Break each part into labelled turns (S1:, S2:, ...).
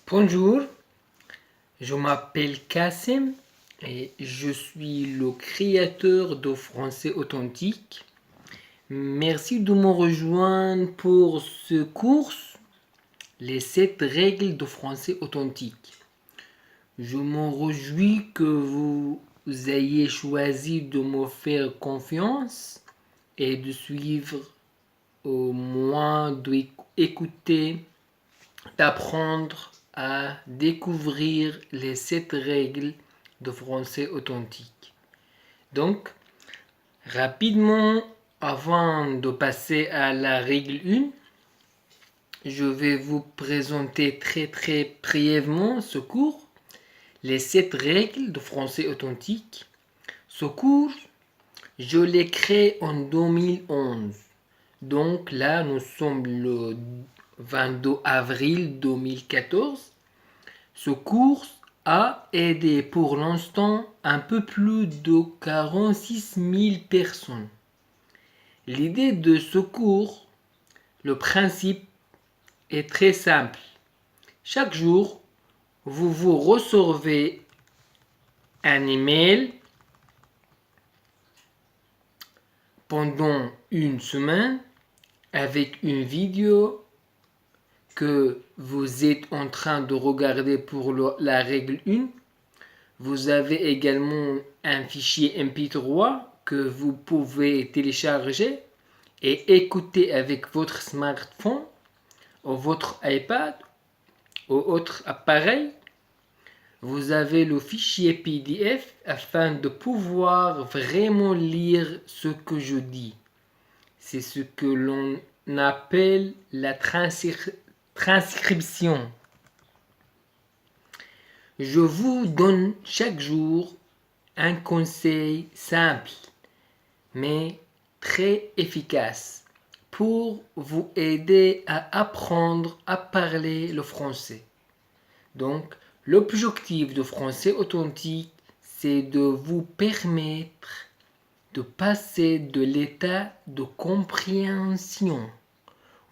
S1: Bonjour, je m'appelle Kassim et je suis le créateur de Français Authentique. Merci de me rejoindre pour ce cours, les 7 règles de Français Authentique. Je me réjouis que vous ayez choisi de me faire confiance et de suivre au moins d'écouter, d'apprendre à découvrir les 7 règles de français authentique. Donc, rapidement, avant de passer à la règle 1, je vais vous présenter très brièvement ce cours, les 7 règles de français authentique. Ce cours, je l'ai créé en 2011. Donc là, nous sommes le 22 avril 2014. Ce cours a aidé pour l'instant un peu plus de 46 000 personnes. L'idée de ce cours, le principe est très simple. Chaque jour, vous recevez un email pendant une semaine avec une vidéo que vous êtes en train de regarder pour la règle 1. Vous avez également un fichier MP3 que vous pouvez télécharger et écouter avec votre smartphone ou votre iPad ou autre appareil. Vous avez le fichier PDF afin de pouvoir vraiment lire ce que je dis. C'est ce que l'on appelle la transcription. Je vous donne chaque jour un conseil simple mais très efficace pour vous aider à apprendre à parler le français. Donc, l'objectif de Français Authentique, c'est de vous permettre de passer de l'état de compréhension.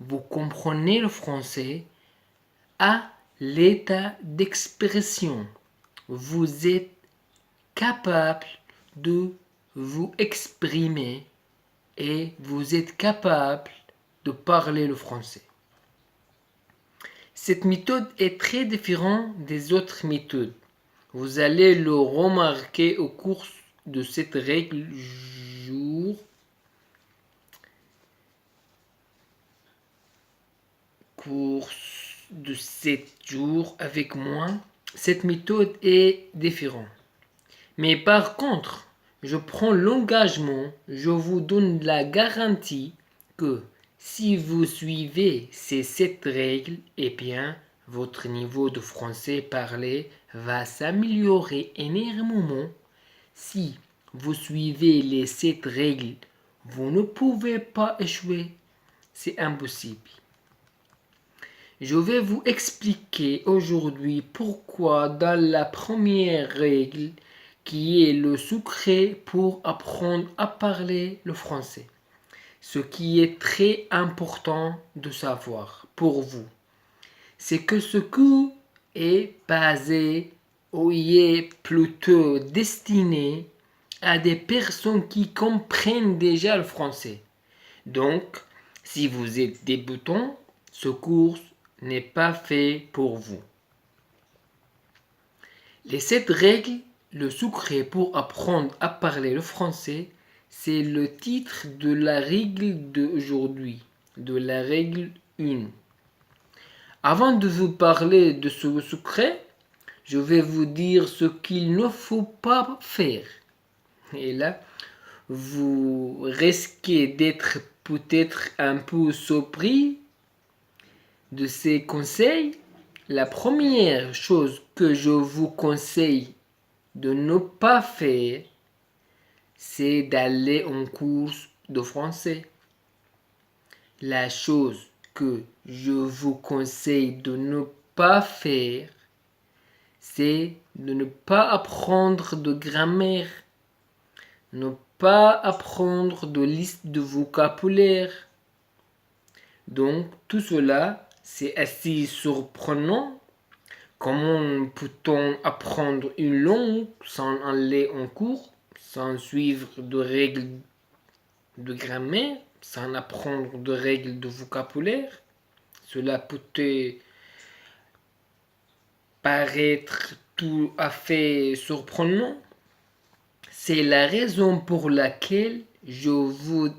S1: Vous comprenez le français à l'état d'expression. Vous êtes capable de vous exprimer et vous êtes capable de parler le français. Cette méthode est très différente des autres méthodes. Vous allez le remarquer au cours de cette règle de 7 jours avec moi. Cette méthode est différente. Mais par contre, je prends l'engagement, je vous donne la garantie que si vous suivez ces 7 règles, eh bien, votre niveau de français parlé va s'améliorer énormément. Si vous suivez les 7 règles, vous ne pouvez pas échouer. C'est impossible. Je vais vous expliquer aujourd'hui pourquoi dans la première règle, qui est le secret pour apprendre à parler le français. Ce qui est très important de savoir pour vous, c'est que ce qui est basé ou est plutôt destiné à des personnes qui comprennent déjà le français. Donc, si vous êtes débutant, ce cours n'est pas fait pour vous. Les 7 règles, le secret pour apprendre à parler le français, c'est le titre de la règle d'aujourd'hui, de la règle 1. Avant de vous parler de ce secret, je vais vous dire ce qu'il ne faut pas faire. Et là, vous risquez d'être peut-être un peu surpris de ces conseils. La première chose que je vous conseille de ne pas faire, c'est d'aller en cours de français. La chose que je vous conseille de ne pas faire, c'est de ne pas apprendre de grammaire, ne pas apprendre de liste de vocabulaire. Donc tout cela, c'est assez surprenant Comment peut-on apprendre une langue sans aller en cours, sans suivre de règles de grammaire, sans apprendre de règles de vocabulaire? Cela peut te paraître tout à fait surprenant. C'est la raison pour laquelle je vous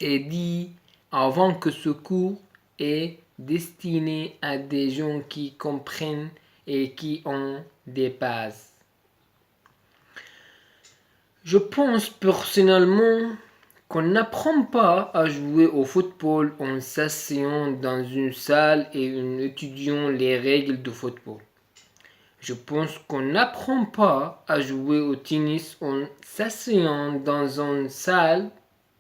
S1: ai dit avant que ce cours est destiné à des gens qui comprennent et qui ont des bases. Je pense personnellement qu'on n'apprend pas à jouer au football en s'asseyant dans une salle et en étudiant les règles de football. Je pense qu'on n'apprend pas à jouer au tennis en s'asseyant dans une salle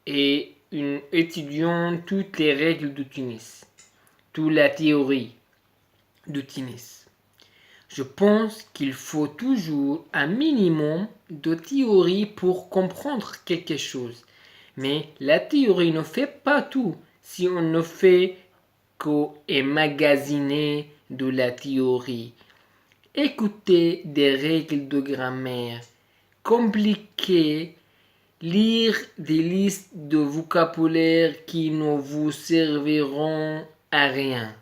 S1: et en étudiant toutes les règles de tennis, toute la théorie de tennis. Je pense qu'il faut toujours un minimum de théorie pour comprendre quelque chose. Mais la théorie ne fait pas tout si on ne fait qu'emmagasiner de la théorie. Écouter des règles de grammaire compliquées, lire des listes de vocabulaire qui ne vous serviront à rien,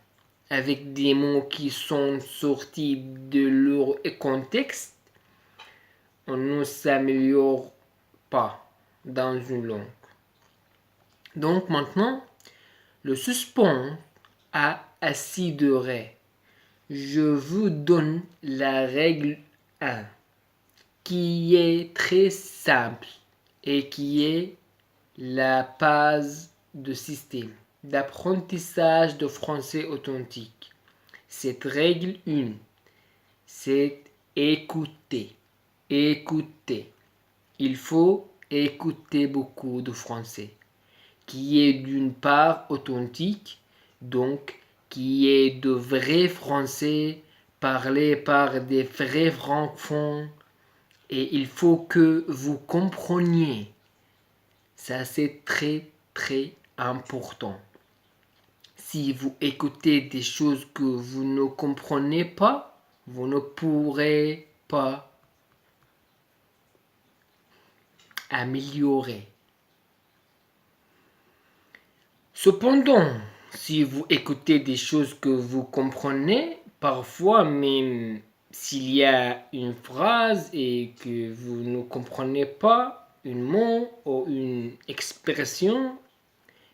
S1: avec des mots qui sont sortis de leur contexte, on ne s'améliore pas dans une langue. Donc maintenant, le suspens a assez de ré. Je vous donne la règle 1, qui est très simple et qui est la base du système d'apprentissage de français authentique. Cette règle 1, c'est écouter. Écouter. Il faut écouter beaucoup de français, qui est d'une part authentique, donc qui est de vrai français parlé par des vrais francophones, et il faut que vous compreniez. Ça, c'est très très important. Si vous écoutez des choses que vous ne comprenez pas, vous ne pourrez pas améliorer. Cependant, si vous écoutez des choses que vous comprenez, parfois même s'il y a une phrase et que vous ne comprenez pas un mot ou une expression,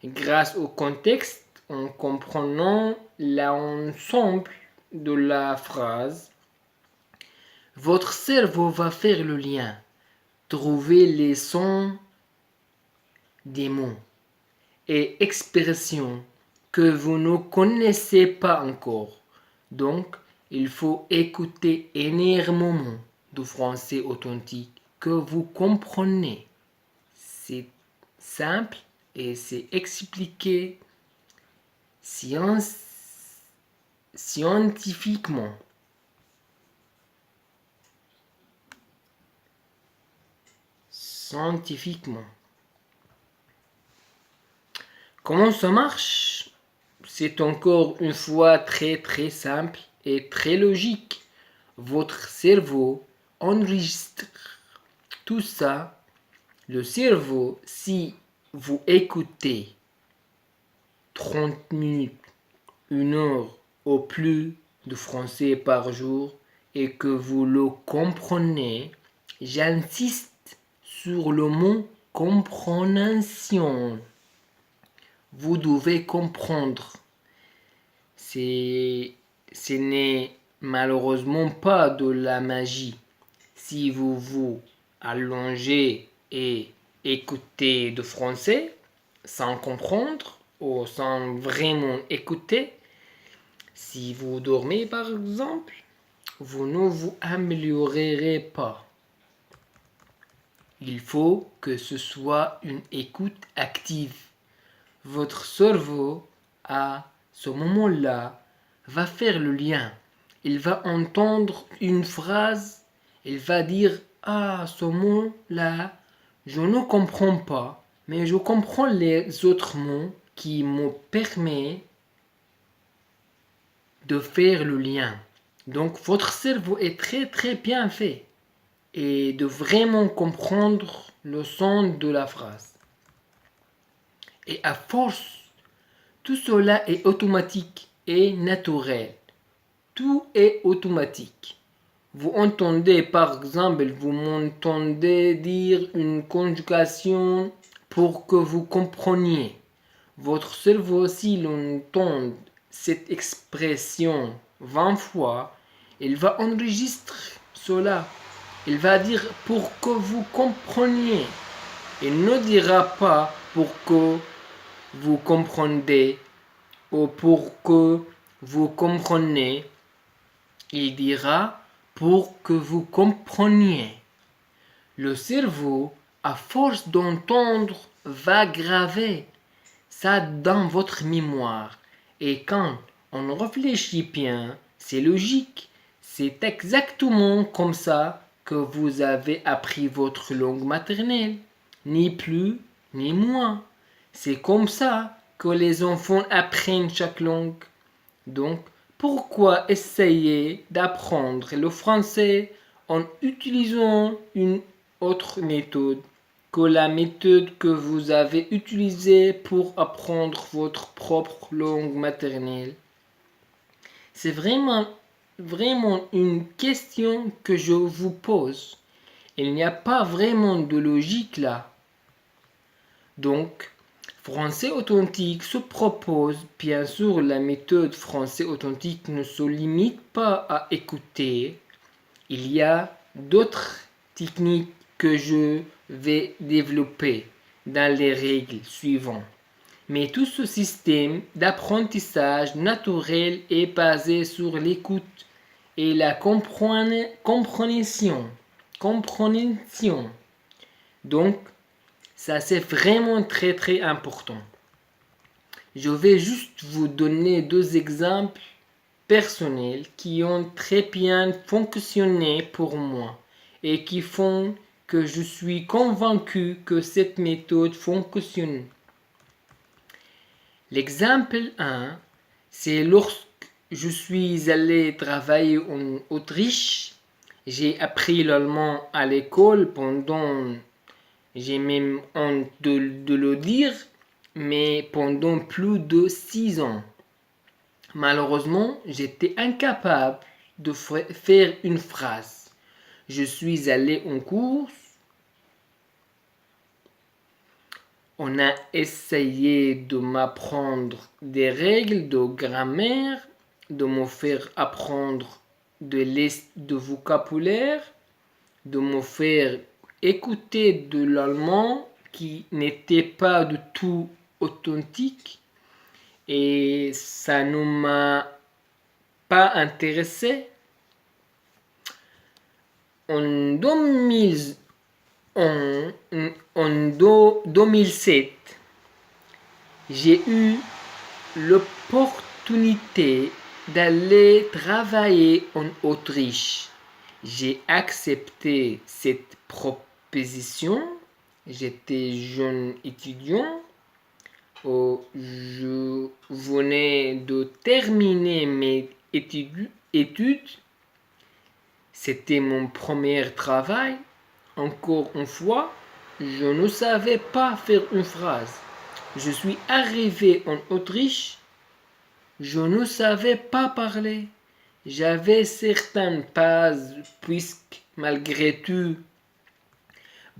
S1: grâce au contexte, en comprenant l'ensemble de la phrase, votre cerveau va faire le lien, trouver les sons des mots et expressions que vous ne connaissez pas encore. Donc, il faut écouter énormément de français authentique que vous comprenez. C'est simple et c'est expliqué scientifiquement. Comment ça marche? C'est encore une fois très très simple et très logique. Votre cerveau enregistre tout ça. Le cerveau, si vous écoutez 30 minutes, 1 heure ou plus de français par jour et que vous le comprenez, j'insiste sur le mot compréhension. Vous devez comprendre. Ce n'est malheureusement pas de la magie. Si vous vous allongez et écoutez de français sans comprendre ou sans vraiment écouter, si vous dormez par exemple, vous ne vous améliorerez pas. Il faut que ce soit une écoute active. Votre cerveau, à ce moment-là, va faire le lien. Il va entendre une phrase, il va dire « Ah, ce mot-là, je ne comprends pas, mais je comprends les autres mots qui me permettent de faire le lien. Donc votre cerveau est très très bien fait et de vraiment comprendre le sens de la phrase. Et à force, tout cela est automatique et naturel. Tout est automatique. Vous entendez par exemple, vous m'entendez dire une conjugation pour que vous compreniez. Votre cerveau, s'il entend cette expression 20 fois, il va enregistrer cela. Il va dire pour que vous compreniez. Il ne dira pas pour que vous compreniez ou pour que vous compreniez. Il dira pour que vous compreniez. Le cerveau, à force d'entendre, va graver ça dans votre mémoire. Et quand on réfléchit bien, c'est logique. C'est exactement comme ça que vous avez appris votre langue maternelle. Ni plus, ni moins. C'est comme ça que les enfants apprennent chaque langue. Donc, pourquoi essayer d'apprendre le français en utilisant une autre méthode que la méthode que vous avez utilisée pour apprendre votre propre langue maternelle? C'est vraiment une question que je vous pose. Il n'y a pas vraiment de logique là. Donc, Français authentique se propose, bien sûr, la méthode français authentique ne se limite pas à écouter. Il y a d'autres techniques que je vais développer dans les règles suivantes. Mais tout ce système d'apprentissage naturel est basé sur l'écoute et la compréhension. Donc, ça c'est vraiment très très important. Je vais juste vous donner deux exemples personnels qui ont très bien fonctionné pour moi et qui font que je suis convaincu que cette méthode fonctionne. L'exemple 1, c'est lorsque je suis allé travailler en Autriche. J'ai appris l'allemand à l'école pendant, j'ai même honte de le dire, mais pendant plus de 6 ans. Malheureusement, j'étais incapable de faire une phrase. Je suis allé en cours. On a essayé de m'apprendre des règles de grammaire, de me faire apprendre de vocabulaire, de me faire écouter de l'allemand qui n'était pas du tout authentique et ça ne m'a pas intéressé. En 2007, j'ai eu l'opportunité d'aller travailler en Autriche. J'ai accepté cette proposition. J'étais jeune étudiant. Je venais de terminer mes études. C'était mon premier travail. Encore une fois, je ne savais pas faire une phrase. Je suis arrivé en Autriche. Je ne savais pas parler. J'avais certaines bases puisque malgré tout,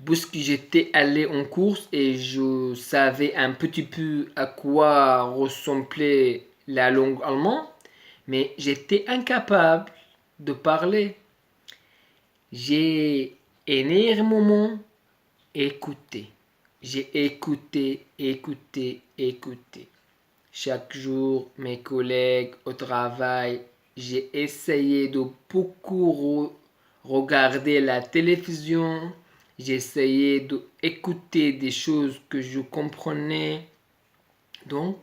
S1: puisque j'étais allé en course et je savais un petit peu à quoi ressemblait la langue allemande, mais j'étais incapable de parler. J'ai énormément écouté. J'ai écouté. Chaque jour, mes collègues au travail, j'ai essayé de beaucoup regarder la télévision. J'ai essayé d'écouter des choses que je comprenais. Donc,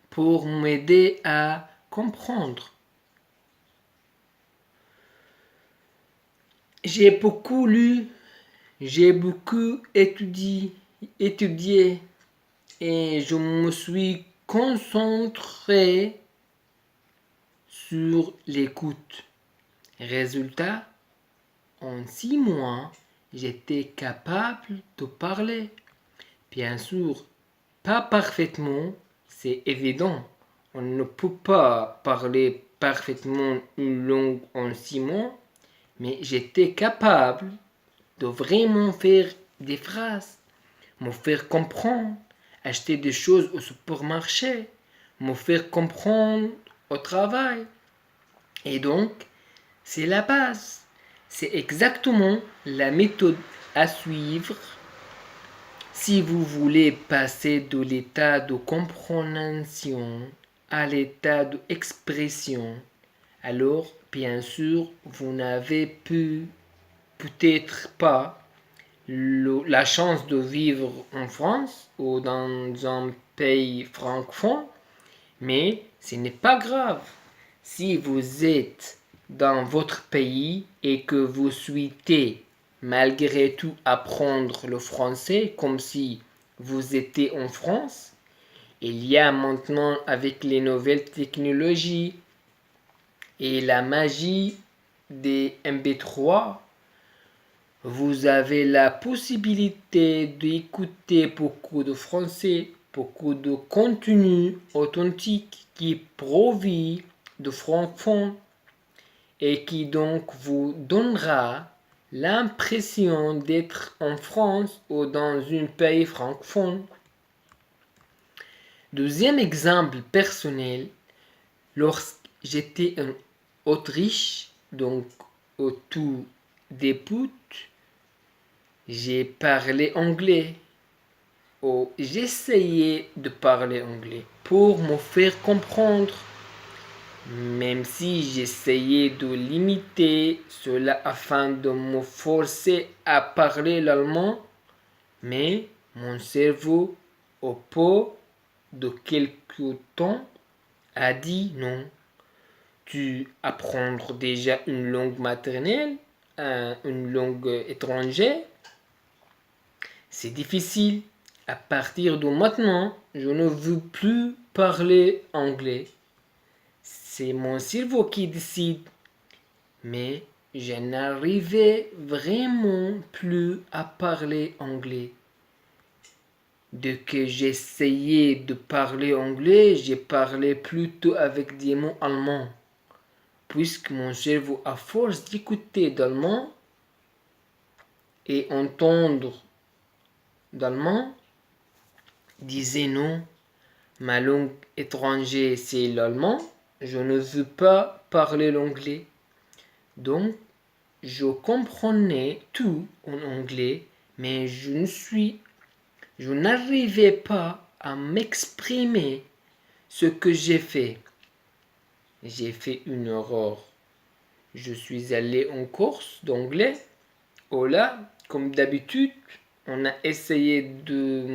S1: pour m'aider à comprendre. J'ai beaucoup lu, j'ai beaucoup étudié et je me suis concentré sur l'écoute. Résultat, en 6 mois, j'étais capable de parler. Bien sûr, pas parfaitement, c'est évident. On ne peut pas parler parfaitement une langue en 6 mois, mais j'étais capable de vraiment faire des phrases, me faire comprendre, acheter des choses au supermarché, me faire comprendre au travail. Et donc, c'est la base. C'est exactement la méthode à suivre si vous voulez passer de l'état de compréhension à l'état d'expression. Alors, bien sûr, vous n'avez peut-être pas la chance de vivre en France ou dans un pays francophone, mais ce n'est pas grave. Si vous êtes dans votre pays et que vous souhaitez malgré tout apprendre le français comme si vous étiez en France, il y a maintenant avec les nouvelles technologies et la magie des MP3, vous avez la possibilité d'écouter beaucoup de français, beaucoup de contenu authentique qui provient de francophones et qui donc vous donnera l'impression d'être en France ou dans un pays francophone. Deuxième exemple personnel, lorsque j'étais en Autriche, donc au tout début, j'ai parlé anglais. Ou j'essayais de parler anglais pour me faire comprendre. Même si j'essayais de limiter cela afin de me forcer à parler l'allemand, mais mon cerveau, au bout de quelques temps, a dit non. Tu apprends déjà une langue maternelle, une langue étrangère, c'est difficile. À partir de maintenant, je ne veux plus parler anglais. C'est mon cerveau qui décide. Mais je n'arrivais vraiment plus à parler anglais. Dès que j'essayais de parler anglais, j'ai parlé plutôt avec des mots allemands. Puisque mon cerveau, à force d'écouter d'allemand et entendre d'allemand, disait non, ma langue étrangère c'est l'allemand, je ne veux pas parler l'anglais. Donc, je comprenais tout en anglais, mais je n'arrivais pas à m'exprimer ce que j'ai fait. J'ai fait une erreur. Je suis allé en course d'anglais. Oh là, comme d'habitude, on a essayé de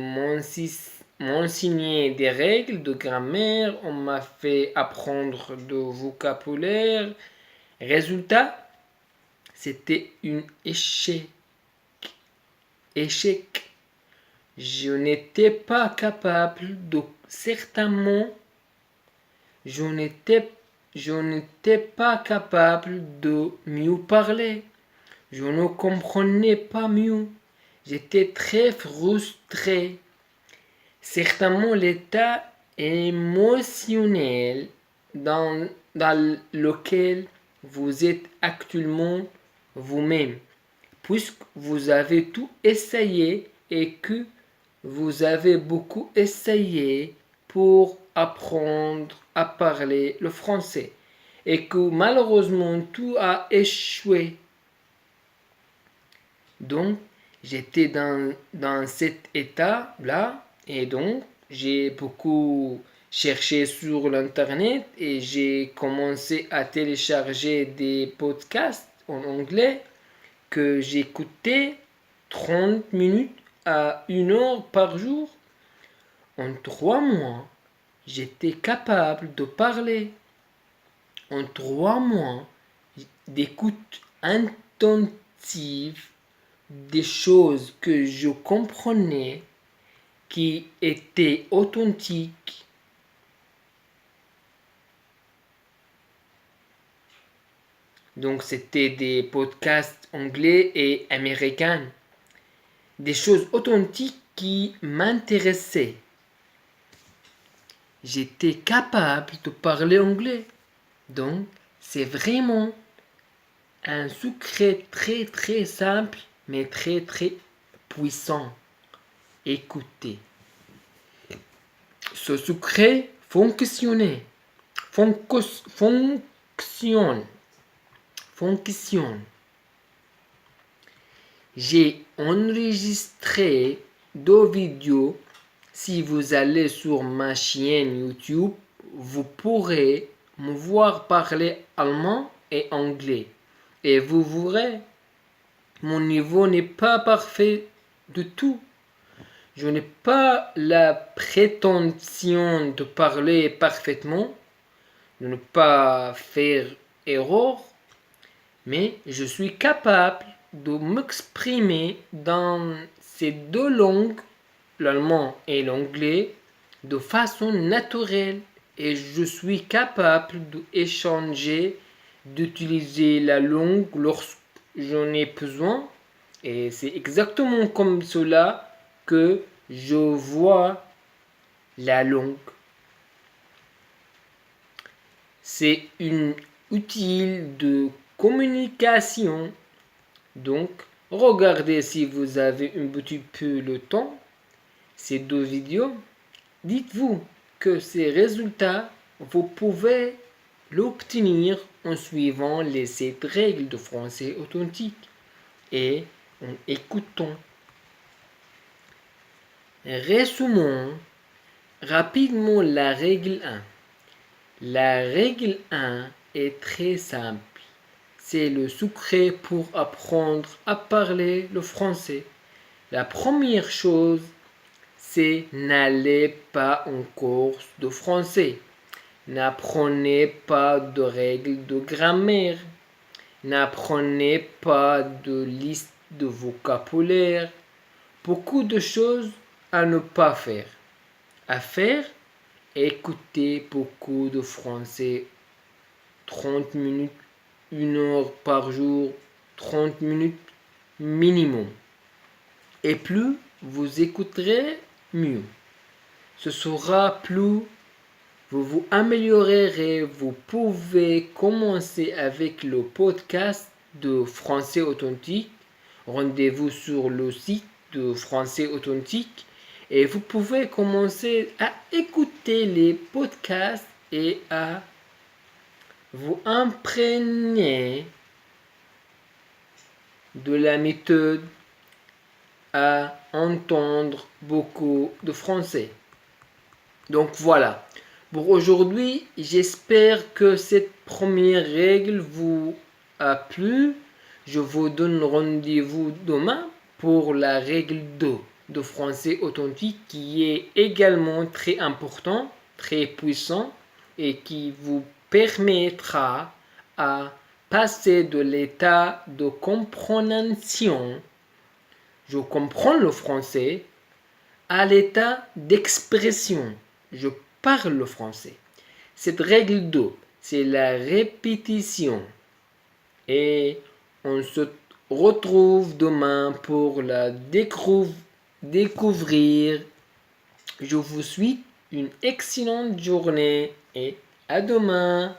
S1: m'enseigner des règles de grammaire, on m'a fait apprendre de vocabulaire. Résultat, c'était un échec. Je n'étais pas capable de certains mots. Je n'étais pas capable de mieux parler. Je ne comprenais pas mieux. J'étais très frustré. Certainement l'état émotionnel dans lequel vous êtes actuellement vous-même, puisque vous avez tout essayé et que vous avez beaucoup essayé pour apprendre à parler le français et que malheureusement tout a échoué. Donc, j'étais dans cet état-là et donc j'ai beaucoup cherché sur l'internet et j'ai commencé à télécharger des podcasts en anglais que j'écoutais 30 minutes à 1 heure par jour. En 3 mois, j'étais capable de parler. En 3 mois d'écoute attentive des choses que je comprenais qui étaient authentiques. Donc c'était des podcasts anglais et américains. Des choses authentiques qui m'intéressaient. J'étais capable de parler anglais. Donc c'est vraiment un secret très très simple mais très très puissant. Écoutez. Ce secret fonctionnait. Fonctionne. Fonctionne. J'ai enregistré 2 vidéos. Si vous allez sur ma chaîne YouTube, vous pourrez me voir parler allemand et anglais. Et vous verrez, mon niveau n'est pas parfait du tout. Je n'ai pas la prétention de parler parfaitement, de ne pas faire erreur, mais je suis capable de m'exprimer dans ces 2 langues, l'allemand et l'anglais, de façon naturelle et je suis capable d'échanger, d'utiliser la langue lorsque j'en ai besoin et c'est exactement comme cela que je vois la langue. C'est une outil de communication. Donc, regardez si vous avez un petit peu le temps ces 2 vidéos. Dites-vous que ces résultats, vous pouvez l'obtenir en suivant les 7 règles de français authentique et en écoutant. Résumons rapidement la règle 1. La règle 1 est très simple. C'est le secret pour apprendre à parler le français. La première chose, c'est n'allez pas en cours de français. N'apprenez pas de règles de grammaire. N'apprenez pas de liste de vocabulaire. Beaucoup de choses à ne pas faire. À faire, écoutez beaucoup de français. 30 minutes, 1 heure par jour, 30 minutes minimum. Et plus vous écouterez, mieux. Ce sera plus, vous vous améliorerez. Vous pouvez commencer avec le podcast de Français Authentique. Rendez-vous sur le site de Français Authentique et vous pouvez commencer à écouter les podcasts et à vous imprégner de la méthode, à entendre beaucoup de français. Donc voilà, pour aujourd'hui, j'espère que cette première règle vous a plu. Je vous donne rendez-vous demain pour la règle 2 de français authentique qui est également très important, très puissant et qui vous permettra à passer de l'état de compréhension, je comprends le français, à l'état d'expression, je parle le français. Cette règle 2, c'est la répétition. Et on se retrouve demain pour la découvrir. Je vous souhaite une excellente journée et à demain.